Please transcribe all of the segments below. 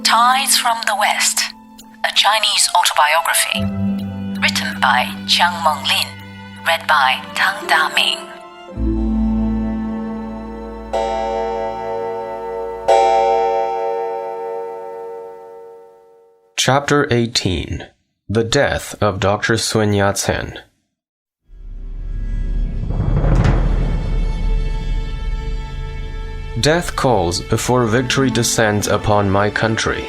Tides from the West, a Chinese autobiography, written by Jiang Monglin, read by Tang Daming. Chapter 18. The Death of Dr. Sun Yat-sen. Death calls before victory descends upon my country.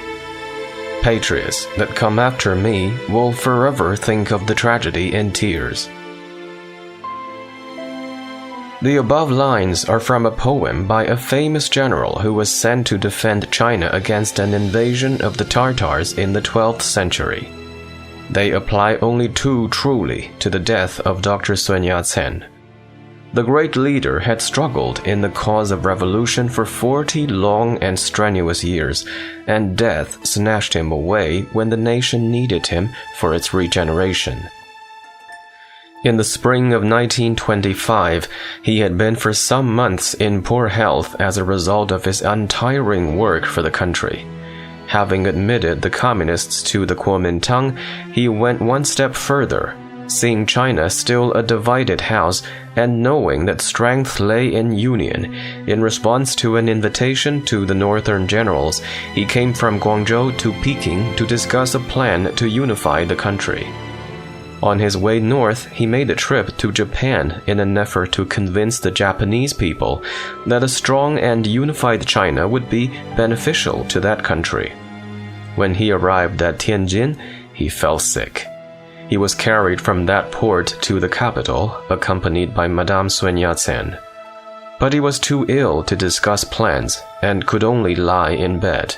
Patriots that come after me will forever think of the tragedy in tears. The above lines are from a poem by a famous general who was sent to defend China against an invasion of the Tartars in the 12th century. They apply only too truly to the death of Dr. Sun Yat-sen. The great leader had struggled in the cause of revolution for 40 long and strenuous years, and death snatched him away when the nation needed him for its regeneration. In the spring of 1925, he had been for some months in poor health as a result of his untiring work for the country. Having admitted the communists to the Kuomintang, he went one step further. Seeing China still a divided house and knowing that strength lay in union, in response to an invitation to the northern generals, he came from Guangzhou to Peking to discuss a plan to unify the country. On his way north, he made a trip to Japan in an effort to convince the Japanese people that a strong and unified China would be beneficial to that country. When he arrived at Tianjin, he fell sick. He was carried from that port to the capital, accompanied by Madame Sun Yat-sen. But he was too ill to discuss plans and could only lie in bed.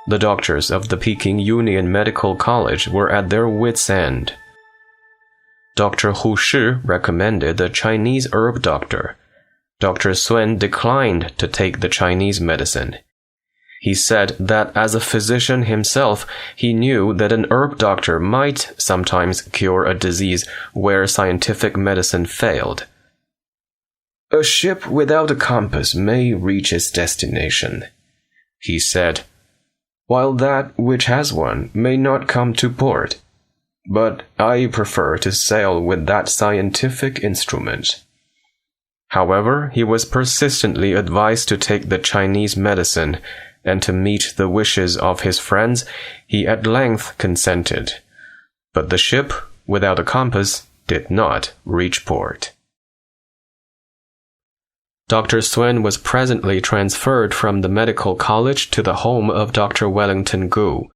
The doctors of the Peking Union Medical College were at their wits' end. Dr. Hu Shi recommended a Chinese herb doctor. Dr. Sun declined to take the Chinese medicine. He said that as a physician himself, he knew that an herb doctor might sometimes cure a disease where scientific medicine failed. "A ship without a compass may reach its destination," he said, "while that which has one may not come to port. But I prefer to sail with that scientific instrument." However, he was persistently advised to take the Chinese medicine, and to meet the wishes of his friends, he at length consented. But the ship, without a compass, did not reach port. Dr. Sun was presently transferred from the medical college to the home of Dr. Wellington Gu.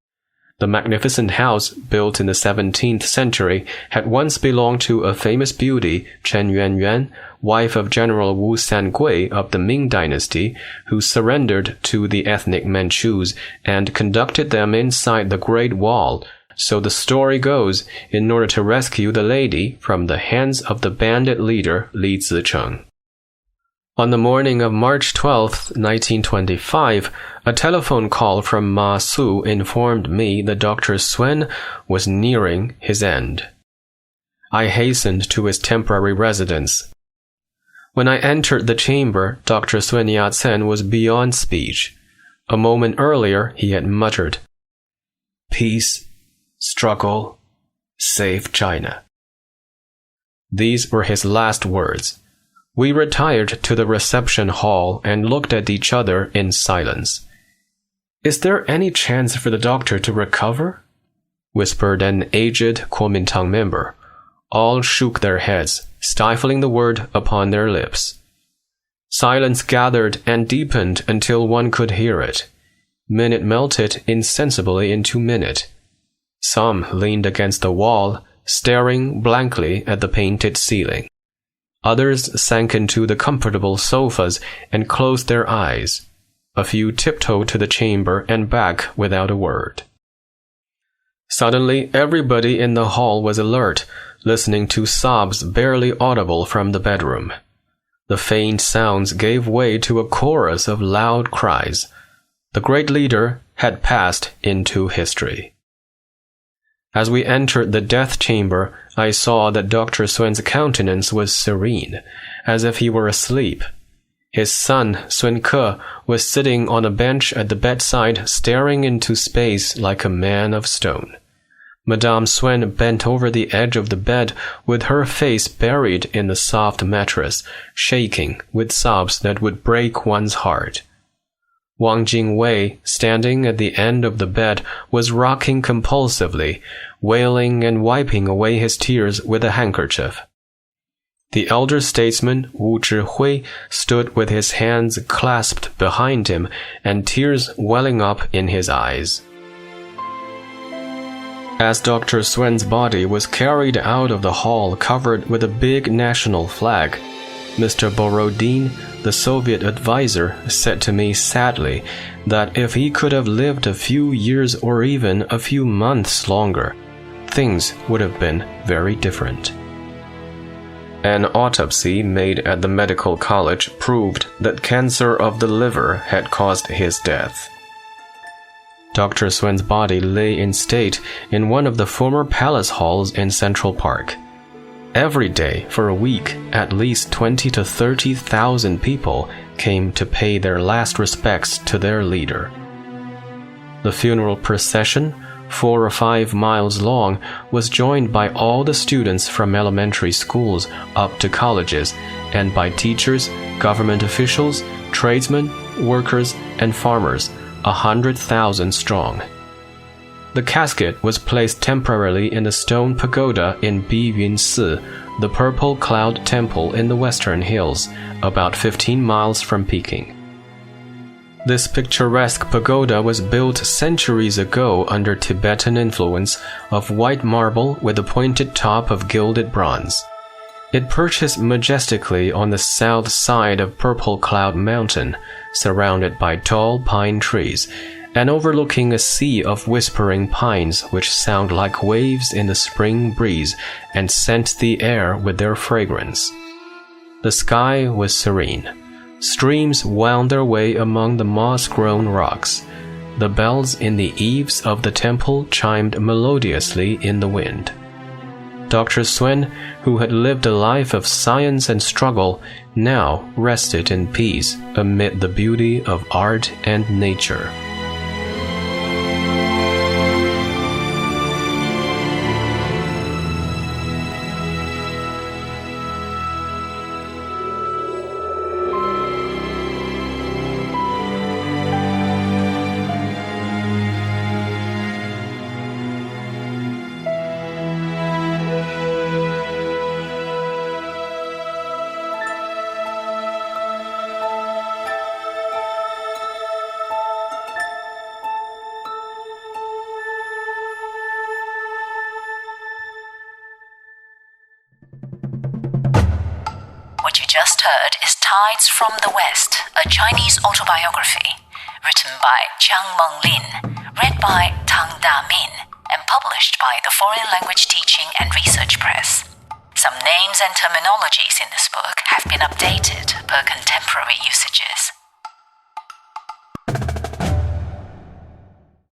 The magnificent house, built in the 17th century, had once belonged to a famous beauty, Chen Yuanyuan, wife of General Wu Sangui of the Ming Dynasty, who surrendered to the ethnic Manchus and conducted them inside the Great Wall, so the story goes, in order to rescue the lady from the hands of the bandit leader Li Zicheng. On the morning of March 12, 1925, a telephone call from Ma Su informed me that Dr. Sun was nearing his end. I hastened to his temporary residence. When I entered the chamber, Dr. Sun Yat-sen was beyond speech. A moment earlier, he had muttered, "Peace, struggle, save China." These were his last words. We retired to the reception hall and looked at each other in silence. "Is there any chance for the doctor to recover?" whispered an aged Kuomintang member. All shook their heads, stifling the word upon their lips. Silence gathered and deepened until one could hear it. Minute melted insensibly into minute. Some leaned against the wall, staring blankly at the painted ceiling. Others sank into the comfortable sofas and closed their eyes. A few tiptoed to the chamber and back without a word. Suddenly, everybody in the hall was alert, listening to sobs barely audible from the bedroom. The faint sounds gave way to a chorus of loud cries. The great leader had passed into history. As we entered the death chamber, I saw that Dr. Sun's countenance was serene, as if he were asleep. His son, Sun Ke, was sitting on a bench at the bedside, staring into space like a man of stone. Madame Swen bent over the edge of the bed with her face buried in the soft mattress, shaking with sobs that would break one's heart. Wang Jingwei, standing at the end of the bed, was rocking compulsively, wailing and wiping away his tears with a handkerchief. The elder statesman, Wu Zhihui, stood with his hands clasped behind him and tears welling up in his eyes. As Dr. Swen's body was carried out of the hall covered with a big national flag, Mr. Borodin, the Soviet advisor, said to me sadly that if he could have lived a few years or even a few months longer, things would have been very different. An autopsy made at the medical college proved that cancer of the liver had caused his death. Dr. Swen's body lay in state in one of the former palace halls in Central Park. Every day for a week, at least 20 to 30,000 people came to pay their last respects to their leader. The funeral procession, 4 or 5 miles long, was joined by all the students from elementary schools up to colleges, and by teachers, government officials, tradesmen, workers, and farmers, 100,000 strong. The casket was placed temporarily in the stone pagoda in Biyun Si, the Purple Cloud Temple in the Western Hills, about 15 miles from Peking. This picturesque pagoda was built centuries ago under Tibetan influence of white marble with a pointed top of gilded bronze. It perches majestically on the south side of Purple Cloud Mountain, surrounded by tall pine trees, and overlooking a sea of whispering pines which sound like waves in the spring breeze and scent the air with their fragrance. The sky was serene. Streams wound their way among the moss-grown rocks. The bells in the eaves of the temple chimed melodiously in the wind. Dr. Swen, who had lived a life of science and struggle, now rested in peace amid the beauty of art and nature. What you just heard is Tides from the West, a Chinese autobiography, written by Chiang Meng-lin, read by Tang Da-min, and published by the Foreign Language Teaching and Research Press. Some names and terminologies in this book have been updated per contemporary usages.